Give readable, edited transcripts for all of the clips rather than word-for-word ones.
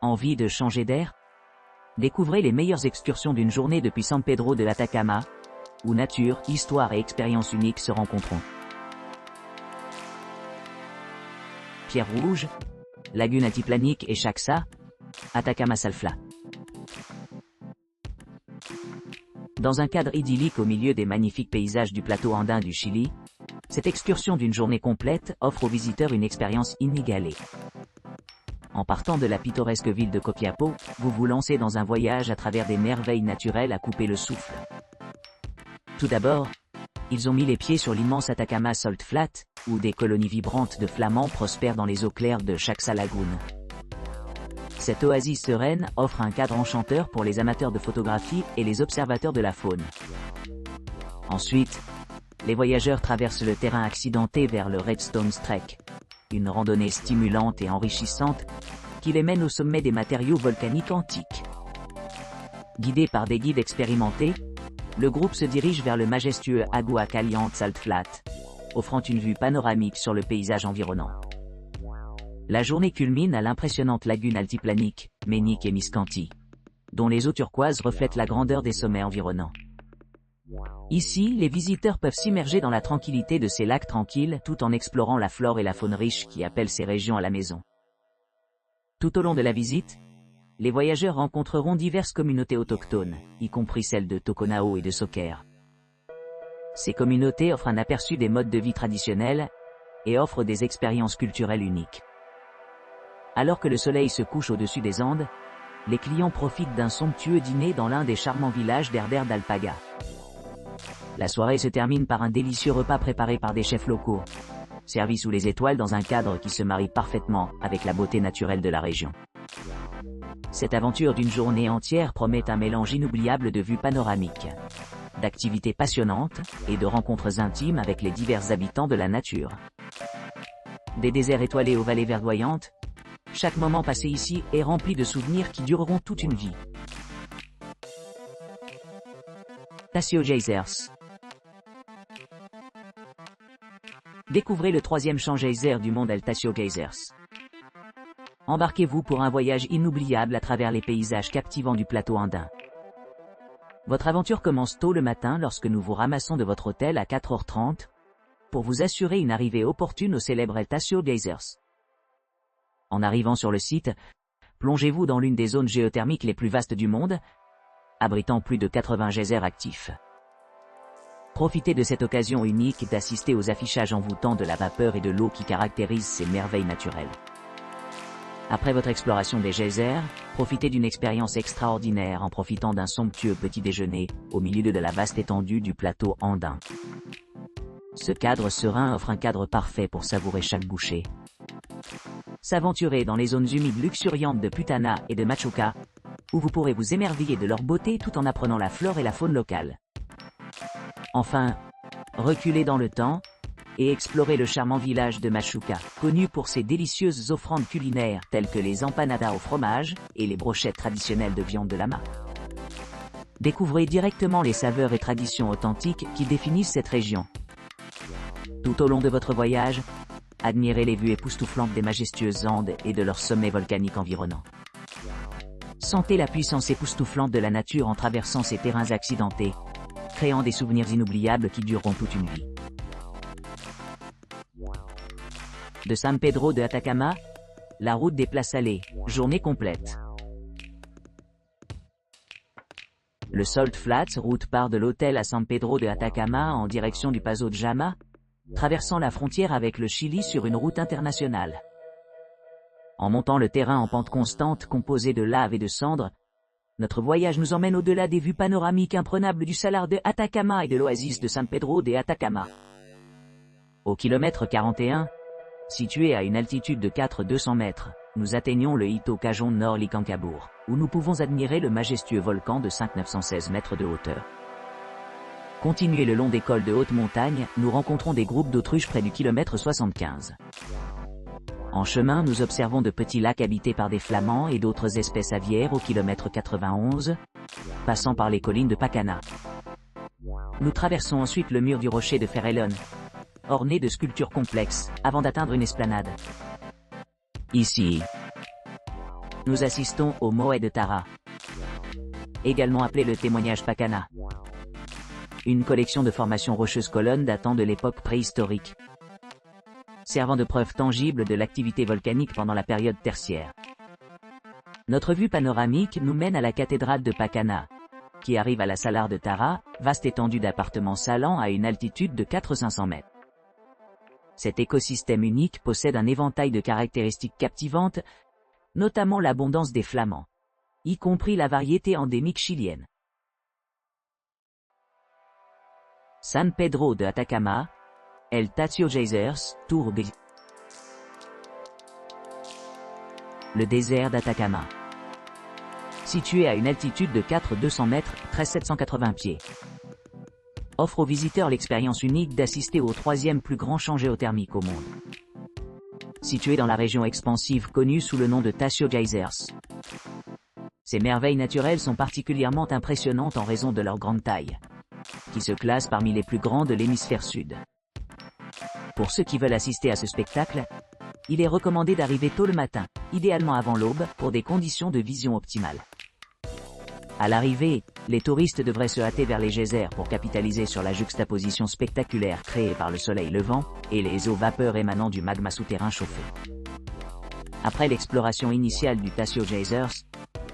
Envie de changer d'air? Découvrez les meilleures excursions d'une journée depuis San Pedro de Atacama, où nature, histoire et expériences uniques se rencontreront. Pierre Rouge, Lagune Altiplanique et Chaxa, Atacama Salfla. Dans un cadre idyllique au milieu des magnifiques paysages du plateau andin du Chili, cette excursion d'une journée complète offre aux visiteurs une expérience inégalée. En partant de la pittoresque ville de Copiapó, vous vous lancez dans un voyage à travers des merveilles naturelles à couper le souffle. Tout d'abord, ils ont mis les pieds sur l'immense Atacama Salt Flat, où des colonies vibrantes de flamants prospèrent dans les eaux claires de Chaxa Lagoon. Cette oasis sereine offre un cadre enchanteur pour les amateurs de photographie et les observateurs de la faune. Ensuite, les voyageurs traversent le terrain accidenté vers le Redstone Trek, une randonnée stimulante et enrichissante qui les mène au sommet des matériaux volcaniques antiques. Guidés par des guides expérimentés, le groupe se dirige vers le majestueux Agua Caliente Salt Flat, offrant une vue panoramique sur le paysage environnant. La journée culmine à l'impressionnante lagune altiplanique, Ménique et Miscanti, dont les eaux turquoises reflètent la grandeur des sommets environnants. Ici, les visiteurs peuvent s'immerger dans la tranquillité de ces lacs tranquilles tout en explorant la flore et la faune riche qui appellent ces régions à la maison. Tout au long de la visite, les voyageurs rencontreront diverses communautés autochtones, y compris celles de Toconao et de Soquer. Ces communautés offrent un aperçu des modes de vie traditionnels et offrent des expériences culturelles uniques. Alors que le soleil se couche au-dessus des Andes, les clients profitent d'un somptueux dîner dans l'un des charmants villages d'Herder d'Alpaga. La soirée se termine par un délicieux repas préparé par des chefs locaux, servi sous les étoiles dans un cadre qui se marie parfaitement avec la beauté naturelle de la région. Cette aventure d'une journée entière promet un mélange inoubliable de vues panoramiques, d'activités passionnantes et de rencontres intimes avec les divers habitants de la nature. Des déserts étoilés aux vallées verdoyantes, chaque moment passé ici est rempli de souvenirs qui dureront toute une vie. Tassio Geysers. Découvrez le troisième champ geyser du monde, El Tassio Geysers. Embarquez-vous pour un voyage inoubliable à travers les paysages captivants du plateau andin. Votre aventure commence tôt le matin lorsque nous vous ramassons de votre hôtel à 4h30 pour vous assurer une arrivée opportune au célèbre El Tassio Geysers. En arrivant sur le site, plongez-vous dans l'une des zones géothermiques les plus vastes du monde, abritant plus de 80 geysers actifs. Profitez de cette occasion unique d'assister aux affichages envoûtants de la vapeur et de l'eau qui caractérisent ces merveilles naturelles. Après votre exploration des geysers, profitez d'une expérience extraordinaire en profitant d'un somptueux petit déjeuner au milieu de la vaste étendue du plateau andin. Ce cadre serein offre un cadre parfait pour savourer chaque bouchée. S'aventurer dans les zones humides luxuriantes de Putana et de Machuca, où vous pourrez vous émerveiller de leur beauté tout en apprenant la flore et la faune locale. Enfin, reculez dans le temps et explorez le charmant village de Machuca, connu pour ses délicieuses offrandes culinaires telles que les empanadas au fromage et les brochettes traditionnelles de viande de lama. Découvrez directement les saveurs et traditions authentiques qui définissent cette région. Tout au long de votre voyage, admirez les vues époustouflantes des majestueuses Andes et de leurs sommets volcaniques environnants. Sentez la puissance époustouflante de la nature en traversant ces terrains accidentés, créant des souvenirs inoubliables qui dureront toute une vie. De San Pedro de Atacama, la route des Plats Salés, journée complète. Le Salt Flats route part de l'hôtel à San Pedro de Atacama en direction du Paso de Jama, traversant la frontière avec le Chili sur une route internationale. En montant le terrain en pente constante composé de lave et de cendres, notre voyage nous emmène au-delà des vues panoramiques imprenables du salar de Atacama et de l'oasis de San Pedro de Atacama. Au kilomètre 41, situé à une altitude de 400-200 mètres, nous atteignons le Hito Cajon Nord Licancabur, où nous pouvons admirer le majestueux volcan de 5916 mètres de hauteur. Continuez le long des cols de haute montagne, nous rencontrons des groupes d'autruches près du kilomètre 75. En chemin, nous observons de petits lacs habités par des flamands et d'autres espèces aviaires au kilomètre 91, passant par les collines de Pacana. Nous traversons ensuite le mur du rocher de Ferelon, orné de sculptures complexes, avant d'atteindre une esplanade. Ici, nous assistons au Moai de Tara, également appelé le témoignage Pacana. Une collection de formations rocheuses colonnes datant de l'époque préhistorique, servant de preuve tangible de l'activité volcanique pendant la période tertiaire. Notre vue panoramique nous mène à la cathédrale de Pacana, qui arrive à la Salar de Tara, vaste étendue d'appartements salants à une altitude de 400-500 mètres. Cet écosystème unique possède un éventail de caractéristiques captivantes, notamment l'abondance des flamants, y compris la variété endémique chilienne. San Pedro de Atacama, El Tatio Geysers, Tour B. Le désert d'Atacama. Situé à une altitude de 4200 mètres, 13780 pieds, offre aux visiteurs l'expérience unique d'assister au troisième plus grand champ géothermique au monde. Situé dans la région expansive connue sous le nom de Tatio Geysers. Ces merveilles naturelles sont particulièrement impressionnantes en raison de leur grande taille, qui se classe parmi les plus grands de l'hémisphère sud. Pour ceux qui veulent assister à ce spectacle, il est recommandé d'arriver tôt le matin, idéalement avant l'aube, pour des conditions de vision optimales. À l'arrivée, les touristes devraient se hâter vers les geysers pour capitaliser sur la juxtaposition spectaculaire créée par le soleil levant et les eaux vapeur émanant du magma souterrain chauffé. Après l'exploration initiale du Tatio Geysers,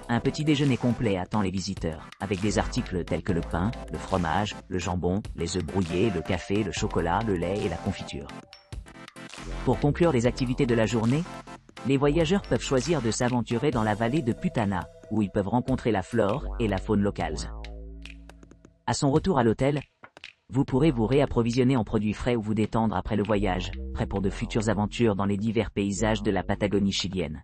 un petit déjeuner complet attend les visiteurs, avec des articles tels que le pain, le fromage, le jambon, les œufs brouillés, le café, le chocolat, le lait et la confiture. Pour conclure les activités de la journée, les voyageurs peuvent choisir de s'aventurer dans la vallée de Putana, où ils peuvent rencontrer la flore et la faune locales. À son retour à l'hôtel, vous pourrez vous réapprovisionner en produits frais ou vous détendre après le voyage, prêt pour de futures aventures dans les divers paysages de la Patagonie chilienne.